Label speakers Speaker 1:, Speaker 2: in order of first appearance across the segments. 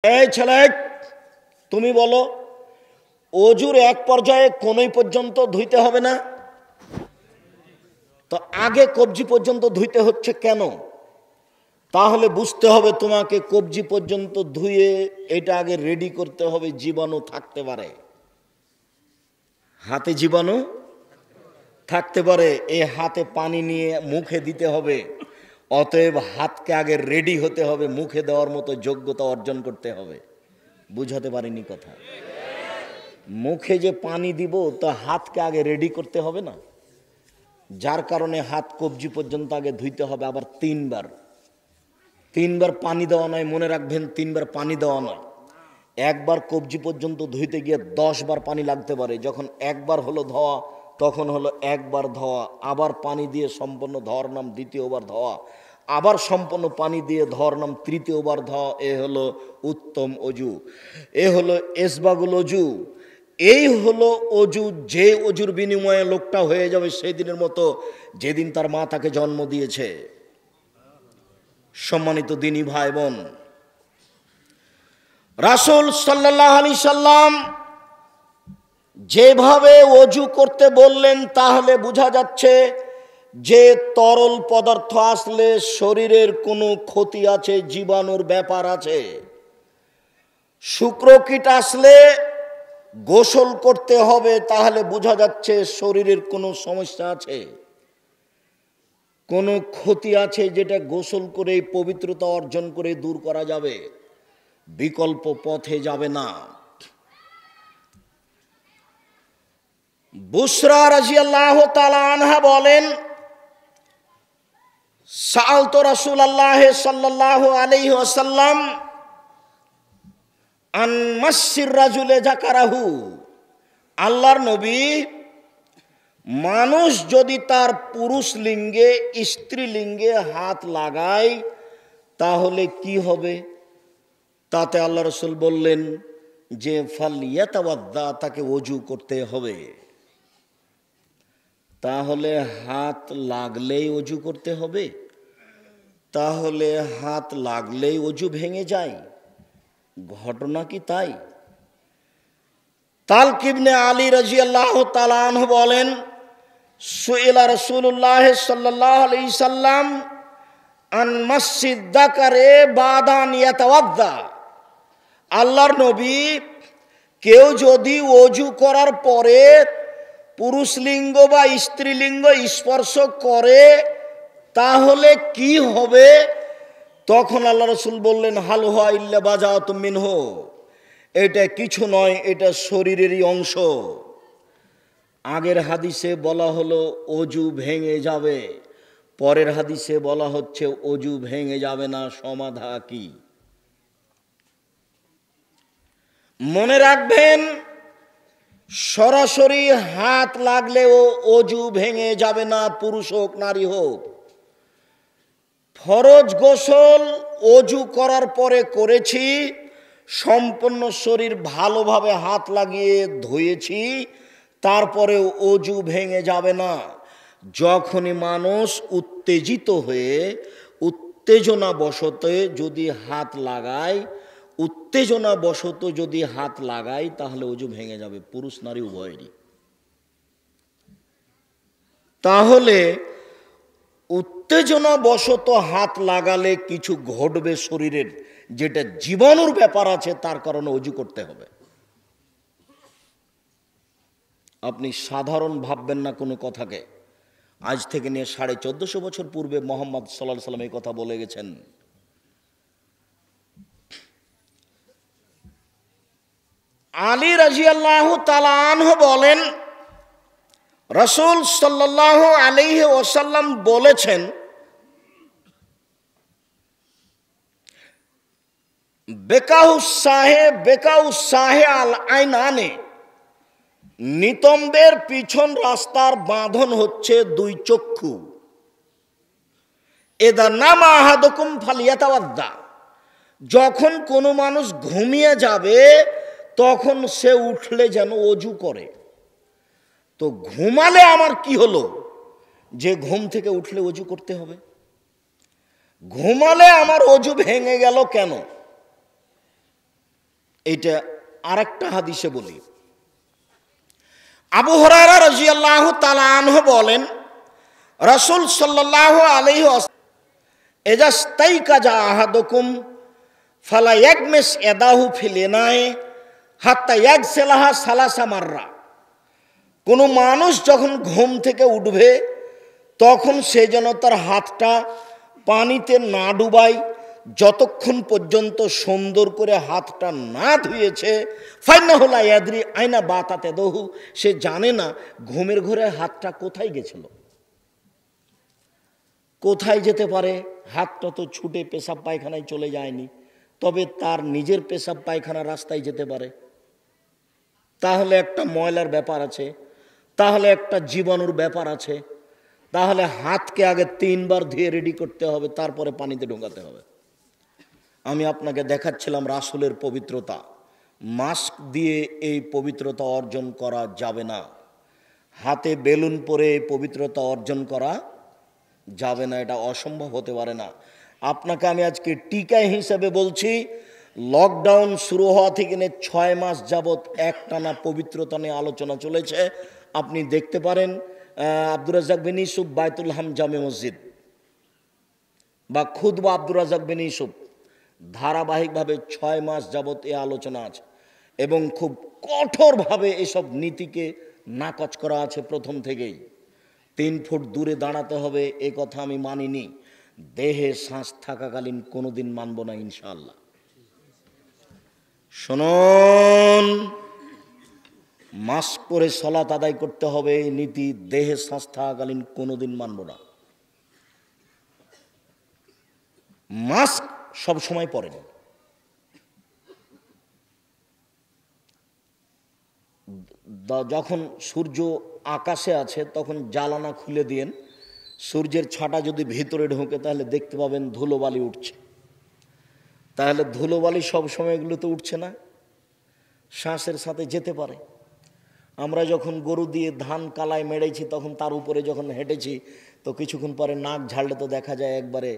Speaker 1: এই ছেলে, তুমি বলো অজুর এক পর্যায়ে কোনই পর্যন্ত ধুইতে হবে না? তো আগে কবজি পর্যন্ত ধুইতে হচ্ছে কেন? তাহলে বুঝতে হবে তোমাকে কবজি পর্যন্ত ধুয়ে এটা আগে রেডি করতে হবে। জীবাণু থাকতে পারে, হাতে জীবাণু থাকতে পারে, এই হাতে পানি নিয়ে মুখে দিতে হবে। অতএব হাতকে আগে রেডি হতে হবে, মুখে দেওয়ার মতো যোগ্যতা অর্জন করতে হবে। বুঝাতে পারিনি কথা? মুখে যে পানি দিব তা হাতকে আগে রেডি করতে হবে না? যার কারণে হাত কবজি পর্যন্ত আগে ধুইতে হবে। আবার তিনবার পানি দেওয়া নয়, মনে রাখবেন, তিনবার পানি দেওয়া নয়। একবার কবজি পর্যন্ত ধুইতে গিয়ে 10 বার পানি লাগতে পারে। যখন একবার হলো ধোয়া তখন হলো একবার ধোয়া, আবার পানি দিয়ে সম্পূর্ণ ধোয়ার নাম দ্বিতীয়বার ধোয়া, আবার সম্পূর্ণ পানি দিয়ে ধোয়ার নাম তৃতীয়বার ধোয়া। এ হলো উত্তম অজু, এ হলো এসবাগুল অজু। এই হলো অজু, যে অজুর বিনিময়ে লোকটা হয়ে যাবে সেই দিনের মতো যেদিন তার মা তাকে জন্ম দিয়েছে। সম্মানিত দিনী ভাই বোন, রাসূল সাল্লাল্লাহু আলাইহি সাল্লাম যেভাবে অজু করতে বললেন তাহলে বোঝা যাচ্ছে যে তরল পদার্থ আসলে শরীরের কোনো ক্ষতি আছে, জীবাণুর ব্যাপার আছে। শুক্রকীট আসলে গোসল করতে হবে, তাহলে বোঝা যাচ্ছে শরীরের কোনো সমস্যা আছে, কোনো ক্ষতি আছে, যেটা গোসল করে পবিত্রতা অর্জন করে দূর করা যাবে, বিকল্প পথে যাবে না। বুসরা রাদিয়াল্লাহু তাআলা আনহা বলেন, সাআলতু রাসূলুল্লাহ সাল্লাল্লাহু আলাইহি ওয়াসাল্লাম আন মাসসির রাজুলে যাকারাহু। আল্লাহর নবী, মানুষ যদি তার পুরুষ লিঙ্গে স্ত্রী লিঙ্গে হাত লাগায় তাহলে কি হবে? তাতে আল্লাহ রাসূল বললেন যে ফালিয়াতাওয়াদ্দা, তাকে ওযু করতে হবে। তাহলে হাত লাগলেই ওযু করতে হবে? তাহলে হাত লাগলেই ওযু ভেঙে যায়? ঘটনা কি তাই? তালক ইবনে আলী রাদিয়াল্লাহু তাআলা আনহু বলেন, সুইলা রাসূলুল্লাহ সাল্লাল্লাহু আলাইহি সাল্লাম আন মাসসিদ যাকারে বাদান ইয়াতাওয়াদ্দা। আল্লাহর নবী, কেউ যদি ওযু করার পরে পুরুষ লিঙ্গ বা স্ত্রীলিঙ্গ স্পর্শ করে তাহলে কি হবে? তখন আল্লাহ রাসূল বললেন, হাল হুয়া ইল্লা বাজাতুম মিনহু, এটা কিছু নয়, এটা শরীরেরই অংশ। আগের হাদিসে বলা হলো অজু ভেঙে যাবে, পরের হাদিসে বলা হচ্ছে অজু ভেঙে যাবে না। সমাধা কি? মনে রাখবেন, সরাসরি হাত লাগলেও অজু ভেঙে যাবে না, পুরুষ হোক নারী হোক। ফরজ গোসল অজু করার পরে করেছি, সম্পূর্ণ শরীর ভালোভাবে হাত লাগিয়ে ধুয়েছি, তারপরেও অজু ভেঙে যাবে না। যখনই মানুষ উত্তেজিত হয়ে উত্তেজনাবশত যদি হাত লাগায়, তাহলে অজু ভেঙে যাবে, পুরুষ নারী উভয়েরই। তাহলে উত্তেজনাবশত হাত লাগালে কিছু ঘটবে শরীরের, যেটা জীবাণুর ব্যাপার আছে, তার কারণে অজু করতে হবে। আপনি সাধারণ ভাববেন না কোনো কথাকে। আজ থেকে নিয়ে 1450 বছর পূর্বে মুহাম্মদ সাল্লাল্লাহু আলাইহি সাল্লাম এই কথা বলে গেছেন। আলী রাদিয়াল্লাহু তাআলা আনহু বলেন, রাসূল সাল্লাল্লাহু আলাইহি ওয়াসাল্লাম বলেছেন, বেকাউস সাহে আল আইনানে, নিতম্বের পিছন রাস্তার বাঁধন হচ্ছে দুই চক্ষু। এদা নামা আহাদুকুম ফালিয়াতাওয়াদ্দা, যখন কোনো মানুষ ঘুমিয়ে যাবে তখন সে উঠলে যেন অজু করে। তো ঘুমালে আমার কি হলো যে ঘুম থেকে উঠলে অজু করতে হবে? ঘুমালে আমার অজু ভেঙে গেল কেন? এইটা আরেকটা হাদিসে বলি। আবু হুরায়রা রাদিয়াল্লাহু তাআলা আনহু বলেন, রাসূল সাল্লাল্লাহু আলাইহি ওয়াসাল্লাম এজাস্তাইকাজা আহাদুকুম ফালা ইয়াগমিস ইয়াদাহু ফিল ইনাই হাত্তা ইয়াগসিলাহা সালাসা মাররা। কোনো মানুষ যখন ঘুম থেকে উঠবে তখন সে যেন তার হাতটা পানিতে না ডুবায়, যতক্ষণ পর্যন্ত সুন্দর করে হাতটা না ধুয়েছে। ফাইনাহু লা ইয়াদরি আইনা বাতাত ইয়াদুহু, সে জানে না ঘুমের ঘরে হাতটা কোথায় গেছিল, কোথায় যেতে পারে। হাতটা তো ছুটে পেশাব পায়খানায় চলে যায়নি, তবে তার নিজের পেশাব পায়খানা রাস্তায় যেতে পারে। তাহলে একটা ময়লার ব্যাপার আছে, তাহলে একটা জীবাণুর ব্যাপার আছে। তাহলে হাতকে আগে 3 বার ধুয়ে রেডি করতে হবে, তারপরে পানিতে ঢোকাতে হবে। আমি আপনাকে দেখাচ্ছিলাম রাসূলের পবিত্রতা। মাস্ক দিয়ে এই পবিত্রতা অর্জন করা যাবে না, হাতে বেলুন পরে এই পবিত্রতা অর্জন করা যাবে না, এটা অসম্ভব হতে পারে না। আপনাকে আমি আজকে টিকা হিসেবে বলছি, লকডাউন শুরু হওয়া থেকে 6 মাস যাবৎ একটানা পবিত্রতা নিয়ে আলোচনা চলেছে। আপনি দেখতে পারেন আব্দুর রাজ্জাক বিন ইউসুফ বাইতুল হাম জামে মসজিদ বা খুতবা আব্দুর রাজ্জাক বিন ইউসুফ, ধারাবাহিকভাবে 6 মাস যাবৎ এ আলোচনা আছে এবং খুব কঠোরভাবে এসব নীতিকে নাকচ করা আছে প্রথম থেকেই। 3 ফুট দূরে দাঁড়াতে হবে, এ কথা আমি মানিনি। দেহে শ্বাস থাকাকালীন কোনোদিন মানব না ইনশাআল্লাহ। শুনুন, মাস্ক পরে সালাত আদায় করতে হবে, এই নীতি দেহে শ্বাস থাকাকালীন কোনোদিন মানব না। মাস্ক সব সময় পরেন। যখন সূর্য আকাশে আছে তখন জানালা খুলে দিয়েন, সূর্যের ছাটা যদি ভিতরে ঢোকে তাহলে দেখতে পাবেন ধুলোবালি উঠছে। তাহলে ধুলোবালি সব সময় এগুলো তো উঠছে না, শ্বাসের সাথে যেতে পারে। আমরা যখন গরু দিয়ে ধান কালায় মেরেছি তখন তার উপরে যখন হেঁটেছি তো কিছুক্ষণ পরে নাক ঝাড়লে তো দেখা যায় একবারে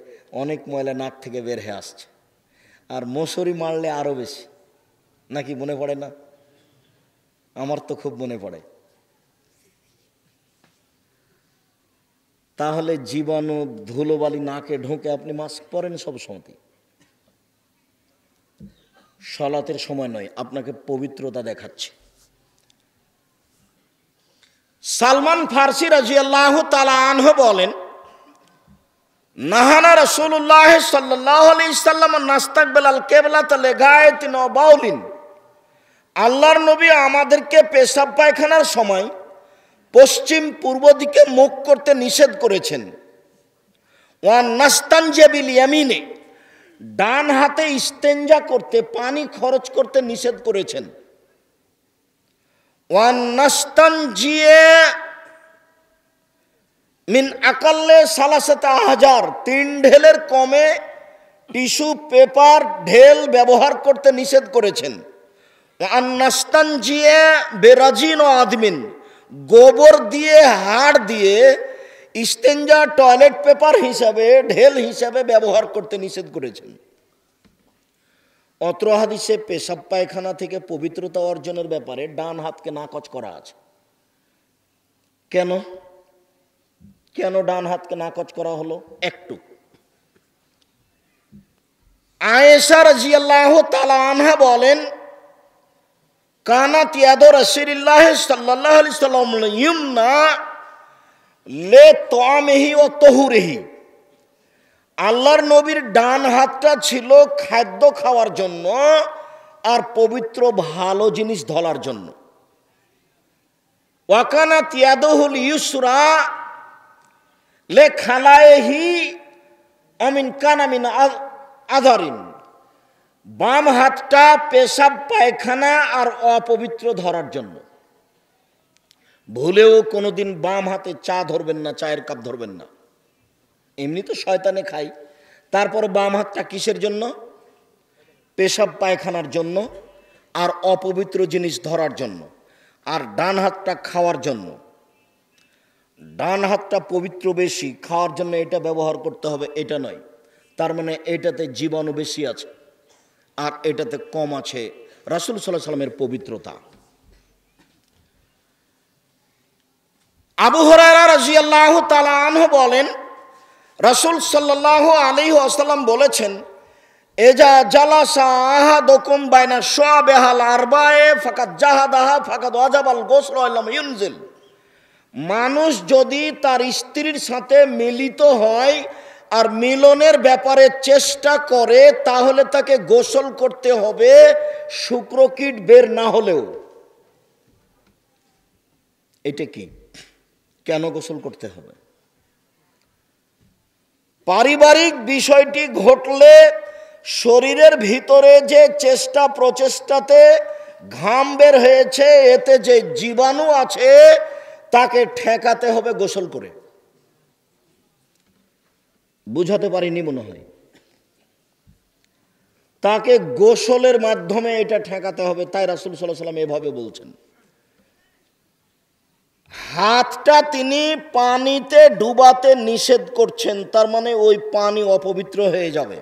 Speaker 1: অনেক ময়লা নাক থেকে বের হয়ে আসছে। আর মশারি মারলে আরও বেশি, নাকি মনে পড়ে না? আমার তো খুব মনে পড়ে। তাহলে জীবাণু ধুলোবালি নাকে ঢোকে, আপনি মাস্ক পরেন সব সময়। সালাতের সময় নয়, আপনাকে পবিত্রতা দেখাচ্ছে। সালমান ফারসি রাদিয়াল্লাহু তাআলা আনহু বলেন, নাহানা রাসূলুল্লাহ সাল্লাল্লাহু আলাইহি সাল্লাম নাস্তাকবিলাল কিবলাতা লিগায়াতিন ওয়া বাউলিন। আল্লাহর নবী আমাদেরকে পেশাব পায়খানার সময় পশ্চিম পূর্ব দিকে মুখ করতে নিষেধ করেছেন। ওয়া নাস্তানজা বিল ইয়ামিনে, ডান হাতে ইস্তেঞ্জা করতে, পানি খরচ করতে নিষেধ করেছেন। ওয়া নাস্তানজিয়া মিন আকাল্লে সালাসাতা আহজার, 3 ঢেলের কমে টিস্যু পেপার ঢেল ব্যবহার করতে নিষেধ করেছেন। ওয়া নাস্তানজিয়া বেরাজিন ও আদমিন, গোবর দিয়ে হাড় দিয়ে ইস্তেঞ্জা টয়লেট পেপার হিসাবে, ঢেল হিসাবে ব্যবহার করতে নিষেধ করেছেন। অত্র হাদিসে পেশাব পায়খানা থেকে পবিত্রতা অর্জনের ব্যাপারে ডান হাতকে নাকচ করা আছে। কেন কেন ডান হাতকে নাকচ করা হলো? একটু আয়েশা রাদিয়াল্লাহু তাআলা আনহা বলেন, কানাত ইয়াদু রাসূলিল্লাহ সাল্লাল্লাহু আলাইহি সাল্লাম ইয়ুমনা লে তাআমিহি ওয়া তাহুরিহি। আল্লাহর নবীর ডান হাতটা ছিল খাদ্য খাওয়ার জন্য আর পবিত্র ভালো জিনিস ধরার জন্য। ওয়া কানাত ইয়াদুহুল ইউসরা লে খালাইহি আমিন কানা মিন আযারিন। বাম হাতটা পেশাব পায়খানা আর অপবিত্র ধরার জন্য। ভুলেও কোনোদিন বাম হাতে চা ধরবেন না, চায়ের কাপ ধরবেন না। এমনি তো শয়তানে খাই, তারপর বাম হাতটা কিসের জন্য? পেশাব পায়খানার জন্য আর অপবিত্র জিনিস ধরার জন্য, আর ডান হাতটা খাওয়ার জন্য। ডান হাতটা পবিত্র বেশি, খাওয়ার জন্য এটা ব্যবহার করতে হবে এটা নয়। তার মানে এটাতে জীবাণু বেশি আছে আর এটাতে কম আছে রাসূল সাল্লাল্লাহু আলাইহি সাল্লামের পবিত্রতা। আবু হুরায়রা রাদিয়াল্লাহু তাআলা আনহু বলেন, রাসূল সাল্লাল্লাহু আলাইহি ওয়াসাল্লাম বলেছেন, এজা জালাসা আহাদুকুম বাইনা শুআবিহাল আরবায়ে ফাকাদ জাহাদাহা ফাকাদ ওয়াজাবাল গোসল ওয়ালাম ইউনজিল। মানুষ যদি তার স্ত্রীর সাথে মিলিত হয় আর মিলনের ব্যাপারে চেষ্টা করে, তাহলে তাকে গোসল করতে হবে, শুক্রকীট বের না হলেও। এটা কি, কেন গোসল করতে হবে? পারিবারিক বিষয়টি ঘটলে শরীরের ভিতরে যে চেষ্টা প্রচেষ্টাতে ঘাম বের হয়েছে, এতে যে জীবাণু আছে তাকে ঠেকাতে হবে গোসল করে। বুঝাতে পারিনি মনে হয়। তাকে গোসলের মাধ্যমে এটা ঠেকাতে হবে। তাই রাসূল সাল্লাল্লাহু আলাইহি সাল্লাম এভাবে বলছেন। হাতটা তিনি পানিতে ডুবাতে নিষেধ করছেন, তার মানে ওই পানি অপবিত্র হয়ে যাবে।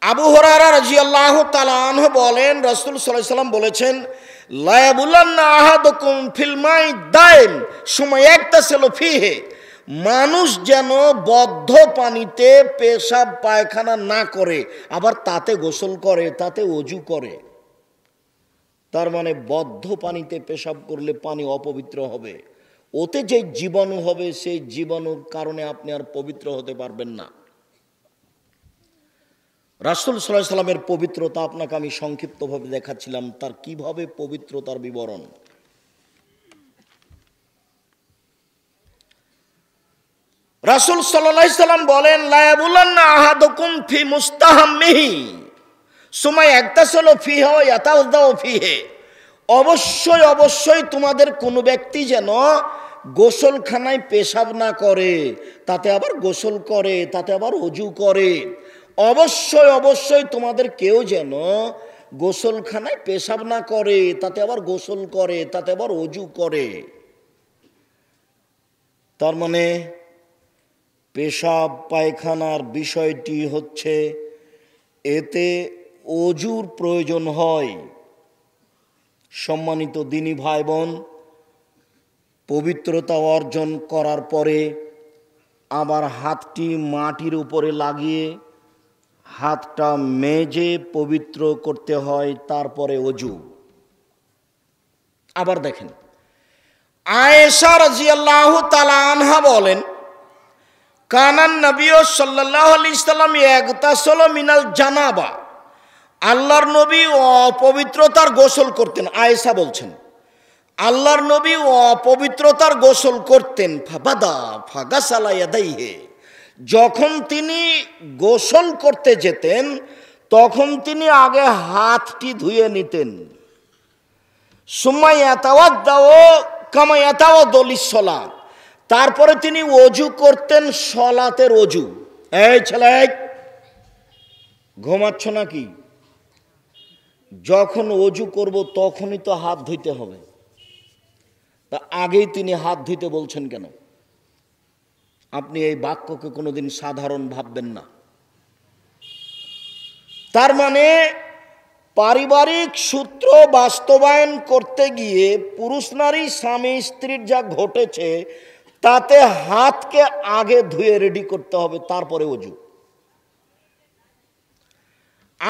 Speaker 1: আবু হুরায়রা রাদিয়াল্লাহু তাআলা আনহু বলেন, রাসূল সাল্লাল্লাহু আলাইহি সাল্লাম বলেছেন, লা ইয়াবুলান্না আহাদুকুম ফিল মাই দাইম সুম্মা ইয়াগতাসিলু ফিহি। মানুষ যেন বদ্ধ পানিতে পেশাব পায়খানা না করে, আবার তাতে গোসল করে, তাতে ওযু করে। তার মানে বদ্ধ পানিতে পেশাব করলে পানি অপবিত্র হবে, ওতে যে জীবাণু হবে সেই জীবাণুর কারণে আপনি আর পবিত্র হতে পারবেন না। রাসূল সাল্লাল্লাহু আলাইহি সাল্লামের পবিত্রতা আপনাকে আমি সংক্ষিপ্তভাবে দেখাচ্ছিলাম, তার কিভাবে পবিত্রতার বিবরণ। রাসূল সাল্লাল্লাহু আলাইহি সাল্লাম বলেন, লা ইয়াবুলান্না আহাদুকুম ফি মুস্তাহাম্মিহি সুম্মা ইয়াগতাসিলু ফিহি ওয়া ইয়াতাওয়াদ্দাউ ফিহি। অবশ্যই অবশ্যই তোমাদের কোনো ব্যক্তি যেন গোসলখানায় পেশাব না করে, তাতে আবার গোসল করে, তাতে আবার ওযু করে। অবশ্যই অবশ্যই তোমাদের কেউ যেন গোসলখানায় পেশাব না করে, তাতে আবার গোসল করে, তাতে আবার ওযু করে। তার মানে পেশাব পায়খানার বিষয়টি হচ্ছে, এতে ওযুর প্রয়োজন হয়। সম্মানিত দিনী ভাই বোন, পবিত্রতা অর্জন করার পরে আবার হাতটি মাটির উপরে লাগিয়ে হাতটা মেজে পবিত্র করতে হয়, তারপরে ওযু। আবার দেখেন, আয়েশা রাদিয়াল্লাহু তাআলা আনহা বলেন, কানান নবী সাল্লাল্লাহু আলাইহি সাল্লাম ইয়াগতাসিলু মিনাল জানাবা। আল্লাহর নবী অপবিত্রতার গোসল করতেন। আয়েশা বলছেন, আল্লাহর নবী অপবিত্রতার গোসল করতেন। ফাবাদা ফাগাসালা ইয়াদাইহি। যখন তিনি গোসল করতে যেতেন তখন তিনি আগে হাতটি ধুয়ে নিতেন। সুম্মা ইয়াতাওয়াদ্দাউ কামা ইয়াতাওয়াদ্দু লিস-সালাত। তারপরে তিনি ওযু করতেন সালাতের ওযু। এই ছেলে, ঘুমাচ্ছ নাকি? যখন ওযু করব তখনই তো হাত ধুইতে হবে, তা আগেই তিনি হাত ধুইতে বলছেন কেন? আপনি এই বাক্যকে কোনোদিন সাধারণ ভাববেন না। তার মানে পারিবারিক সূত্র বাস্তবায়ন করতে গিয়ে পুরুষ নারী স্বামী স্ত্রীর যা ঘটেছে, তাতে হাতকে আগে ধুয়ে রেডি করতে হবে, তারপরে ওযু।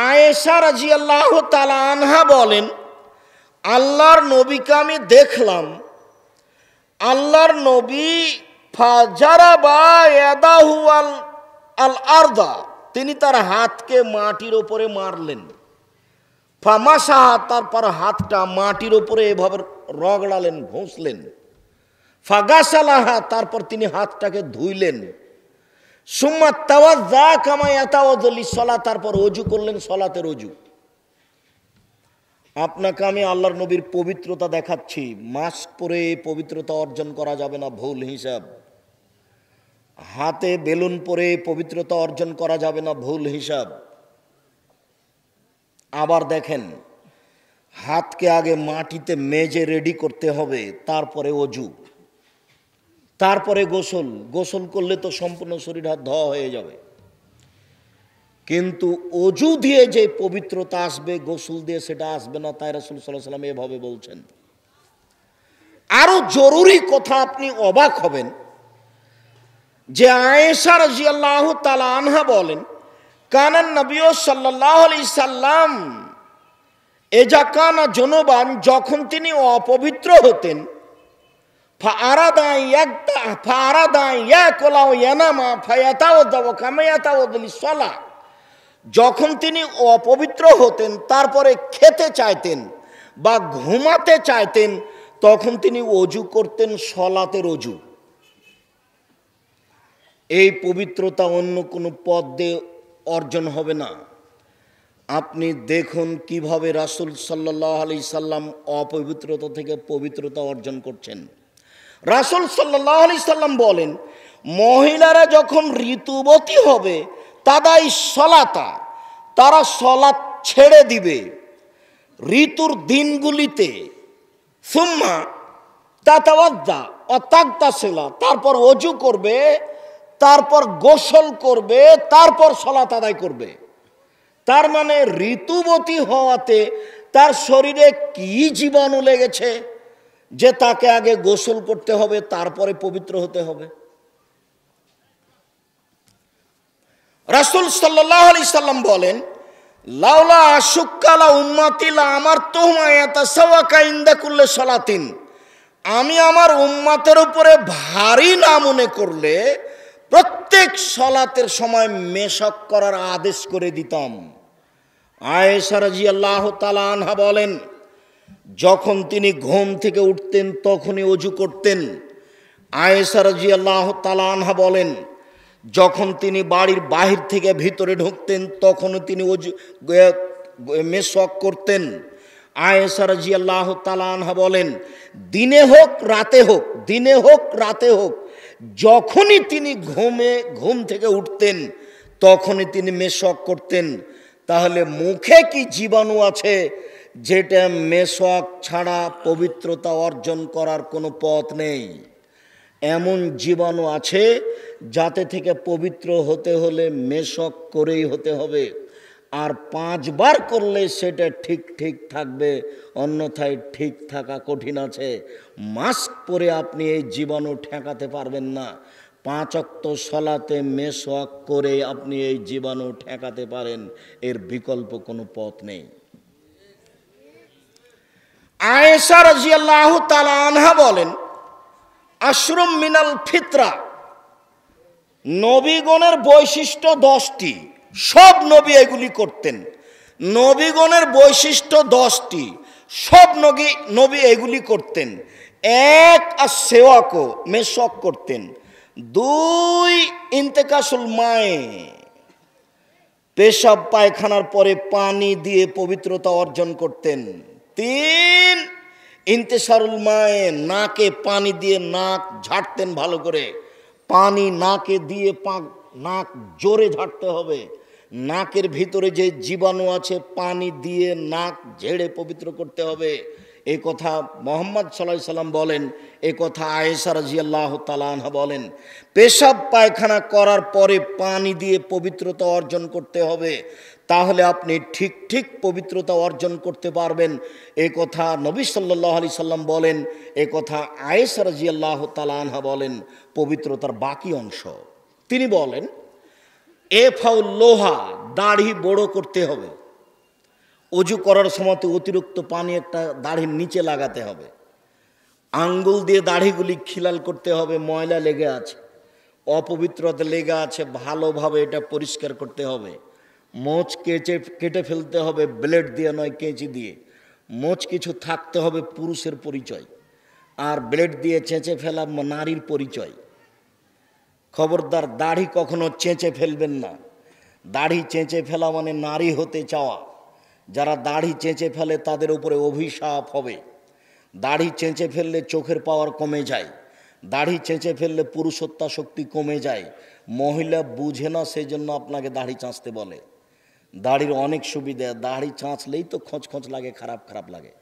Speaker 1: আয়েশা রাদিয়াল্লাহু তাআলা আনহা বলেন, আল্লাহর নবীকে আমি দেখলাম, আল্লাহর নবী ফাজারাবা ইয়াদাহু আল আরদা, তিনি তার হাতকে মাটির উপরে মারলেন। ফামাসাহা, তারপর হাতটা মাটির উপরে এভাবে রগড়ালেন, ঘষলেন। ফাগাসালাহা, তারপর তিনি হাতটাকে ধুইলেন। সুম্মা তাওয়াজ্জা কামা ইয়াতাওয়াজ্জু লিস-সালাত, তারপর ওযু করলেন, সালাতের ওযু। আপনাকে আমি আল্লাহর নবীর পবিত্রতা দেখাচ্ছি। মাস্ক পরে পবিত্রতা অর্জন করা যাবে না, ভুল হিসাব। হাতে বেলুন পরে পবিত্রতা অর্জন করা যাবে না, ভুল হিসাব। আবার দেখেন, হাতকে আগে মাটিতে মেজে রেডি করতে হবে, তারপরে ওযু, তারপরে গোসল। গোসল করলে তো সম্পূর্ণ শরীর হাত ধোয়া হয়ে যাবে। কিন্তু অজু দিয়ে যে পবিত্রতা আসবে গোসল দিয়ে সেটা আসবে না, তাই রাসূল সাল্লাল্লাহু আলাইহি ওয়াসাল্লাম এভাবে বলছেন। আরো জরুরি কথা, আপনি অবাক হবেন যে আয়েশা রাদিয়াল্লাহু তাআলা আনহা বলেন, কানান নবী সাল্লাল্লাহু আলাইহি সাল্লাম এজা কানা জুনুবান, যখন তিনি অপবিত্র হতেন, ফাআরাদা ইয়াকুলা ওয়া ইয়ানামা ফায়াতাওয়াদা কামা ইয়াতাওয়াদা লিস-সালাহ, যখন তিনি অপবিত্র হতেন তারপরে খেতে চাইতেন বা ঘুমাতে চাইতেন, তখন তিনি অজু করতেন সলাতের অজু। এই পবিত্রতা অন্য কোনো পথ দিয়ে অর্জন হবে না। আপনি দেখুন কিভাবে রাসূল সাল্লাল্লাহু আলাইহি সাল্লাম অপবিত্রতা থেকে পবিত্রতা অর্জন করছেন। রাসূল সাল্লাল্লাহু আলাইহি সাল্লাম বলেন, মহিলারা যখন ঋতুবতী হবে তাদাই সলাতা, তারা সলাত ছেড়ে দিবে ঋতুর দিনগুলিতে, সুম্মা তাতাওয়াদ্দা অতাগতাসিলা, তারপর অজু করবে, তারপর গোসল করবে, তারপর সলাত আদায় করবে। তার মানে ঋতুবতী হওয়াতে তার শরীরে কি জীবাণু লেগেছে যে তাকে আগে গোসল করতে হবে, তারপরে পবিত্র হতে হবে। রাসূল সাল্লাল্লাহু আলাইহি সাল্লাম বলেন, লাউলা আশুক্কালা উম্মতি লা আমারতুহুম ইয়াতাসাওয়াকা ইনদা কুল্লি সালাতিন, আমি আমার উম্মতের উপরে ভারী না মনে করলে প্রত্যেক সালাতের সময় মেশক করার আদেশ করে দিতাম। আয়েশা রাদিয়াল্লাহু তাআলা আনহা বলেন, যখন তিনি ঘুম থেকে উঠতেন তখনই অজু করতেন। আয়েশা রাদিয়াল্লাহু তাআলা আনহা বলেন, যখন তিনি বাড়ির বাহির থেকে ভিতরে ঢুকতেন তখনও তিনি অজু মেশক করতেন। আয়েশা রাদিয়াল্লাহু তাআলা আনহা বলেন, দিনে হোক রাতে হোক যখনই তিনি ঘুম থেকে উঠতেন তখনই তিনি মেশক করতেন। তাহলে মুখে কি জীবাণু আছে যেটা মেশক ছাড়া পবিত্রতা অর্জন করার কোনো পথ নেই? এমন জীবাণু আছে যাতে থেকে পবিত্র হতে হলে মেশক করেই হতে হবে, আর 5 বার করলে সেটা ঠিক থাকবে, অন্যথায় ঠিক থাকা কঠিন আছে। মাস্ক পরে আপনি এই জীবাণু ঠেকাতে পারবেন না। 5 ওয়াক্ত সালাতে মেশক করে আপনি এই জীবাণু ঠেকাতে পারেন, এর বিকল্প কোনো পথ নেই। আয়েশা রাদিয়াল্লাহু তাআলা আনহা বলেন, আশরুম মিনাল ফিতরা, নবীগণের বৈশিষ্ট্য 10টি, সব নবী এগুলি করতেন। নবীগণের বৈশিষ্ট্য 10টি, সব নবী এগুলি করতেন। 1 as-সিওয়াক, মেশক করতেন। 2 ইন্তেকাসুল মায়ে, পেশাব পায়খানার পরে পানি দিয়ে পবিত্রতা অর্জন করতেন। 3 ইন্তেসারুল মায়ে, নাকে পানি দিয়ে নাক ঝাড়তেন ভালো করে, পানি নাকে দিয়ে নাক জোরে ঝাড়তে হবে। নাকের ভিতরে যে জীবাণু আছে পানি দিয়ে নাক ঝেড়ে পবিত্র করতে হবে। এই কথা মুহাম্মদ সাল্লাল্লাহু আলাইহি সাল্লাম বলেন, এই কথা আয়েশা রাদিয়াল্লাহু তাআলা আনহা বলেন। পেশাব পায়খানা করার পরে পানি দিয়ে পবিত্রতা অর্জন করতে হবে, তাহলে আপনি ঠিক পবিত্রতা অর্জন করতে পারবেন। এই কথা নবী সাল্লাল্লাহু আলাইহি সাল্লাম বলেন, এই কথা আয়েশা রাদিয়াল্লাহু তাআলা আনহা বলেন। পবিত্রতার বাকি অংশ তিনি বলেন, এফাউল লোহা, দাড়ি বড় করতে হবে। অজু করার সময় অতিরিক্ত পানি একটা দাড়ির নিচে লাগাতে হবে। আঙ্গুল দিয়ে দাড়িগুলি খিলাল করতে হবে, ময়লা লেগে আছে, অপবিত্রতা লেগে আছে, ভালোভাবে এটা পরিষ্কার করতে হবে। মোচ কেটে ফেলতে হবে, ব্লেড দিয়ে নয় কেঁচি দিয়ে। মোচ কিছু থাকতে হবে পুরুষের পরিচয়, আর ব্লেড দিয়ে চেঁচে ফেলা নারীর পরিচয়। খবরদার, দাড়ি কখনো চেঁচে ফেলবেন না। দাড়ি চেঁচে ফেলা মানে নারী হতে চাওয়া। যারা দাড়ি চেঁচে ফেলে তাদের উপরে অভিশাপ হবে। দাড়ি চেঁচে ফেললে চোখের পাওয়ার কমে যায়, দাড়ি চেঁচে ফেললে পুরুষত্বা শক্তি কমে যায়। মহিলা বুঝে না, সেই জন্য আপনাকে দাড়ি চাঁচতে বলে। দাড়ির অনেক সুবিধা, দাড়ি চাঁচলেই তো খোঁচ লাগে, খারাপ লাগে।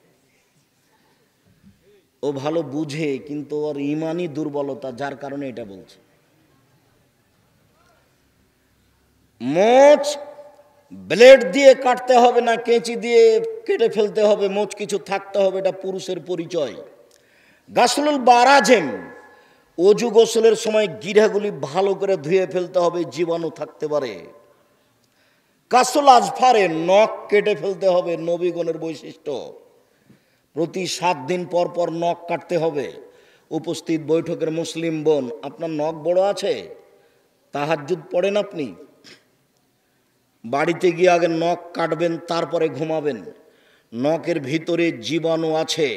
Speaker 1: ও ভালো বুঝে, কিন্তু ওর ইমানি দুর্বলতা, যার কারণে এটা বলছে। মোচ ব্লেড দিয়ে কাটতে হবে না কেঁচি দিয়ে কেটে ফেলতে হবে, মোচ কিছু থাকতে হবে, এটা পুরুষের পরিচয়। গাসলুল বারাজেম, অজু গোসলের সময় গিরাগুলি ভালো করে ধুয়ে ফেলতে হবে, জীবাণু থাকতে পারে। কাসুল আজফারে, নখ কেটে ফেলতে হবে, নবীগণের বৈশিষ্ট্য। প্রতি 7 দিন পর পর নখ কাটতে হবে। উপস্থিত বৈঠকের মুসলিম বোন, আপনার নখ বড় আছে, তাহাজ্জুদ পড়েন আপনি, বাড়িতে গিয়ে আগে নখ কাটবেন, তারপরে ঘুমাবেন। নখের ভিতরে জীবাণু আছে,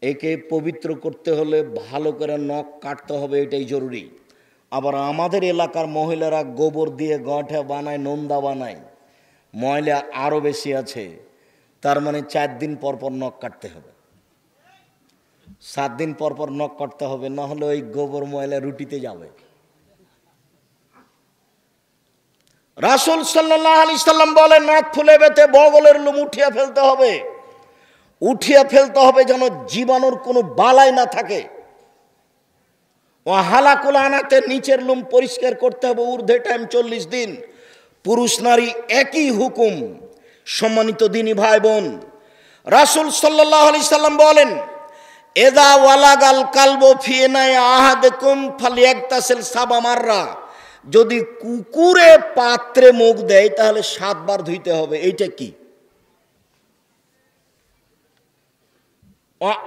Speaker 1: একে পবিত্র করতে হলে ভালো করে নখ কাটতে হবে, এটাই জরুরি। আবার আমাদের এলাকার মহিলারা গোবর দিয়ে গঁঠা বানায়, নোন্দা বানায়, ময়লা আরও বেশি আছে। তার মানে 4 দিন পর পর নখ কাটতে হবে, 7 দিন পর পর নখ কাটতে হবে, না হলে ওই গোবর ময়লা রুটিতে যাবে। রাসূল সাল্লাল্লাহু আলাইহি সাল্লাম বলেন, নাক ফুলে বেতে বগলের লোম উঠিয়ে ফেলতে হবে, উঠিয়ে ফেলতে হবে যেন জীবাণুর কোনো বালাই না থাকে। ও হালাকুল আনাতে, নিচের লোম পরিষ্কার করতে হবে, ঊর্ধ্বে টাইম 40 দিন। পুরুষ নারী একই হুকুম। সম্মানিত দিনী ভাই বোন, রাসূল সাল্লাল্লাহু আলাইহি সাল্লাম বলেন, এদা ওয়ালাগাল কালবু ফি ইনাই আহাদিকুম ফালিয়াগতাসিল 7 মাররা, যদি কুকুরে পাত্রে মুখ দেয় তাহলে 7 বার ধুইতে হবে। এইটা কি?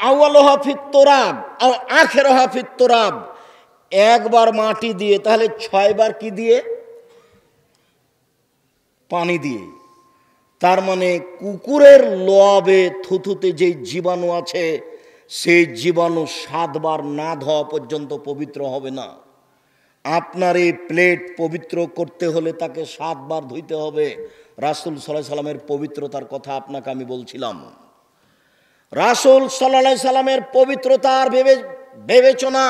Speaker 1: আউয়ালুহা ফিত তুরাব আও আখিরুহা ফিত তুরাব, একবার মাটি দিয়ে, তাহলে 6 বার কি দিয়ে? পানি দিয়ে। তার মানে কুকুরের লোয়াবে থুথুতে যে জীবাণু আছে, সেই জীবাণু 7 বার না ধোয়া পর্যন্ত পবিত্র হবে না। আপনার এই প্লেট পবিত্র করতে হলে তাকে 7 বার ধুইতে হবে। রাসূল সাল্লাল্লাহু আলাইহি সাল্লামের পবিত্রতার কথা আপনাকে আমি বলছিলাম। রাসূল সাল্লাল্লাহু আলাইহি সাল্লামের পবিত্রতার বিবেচনা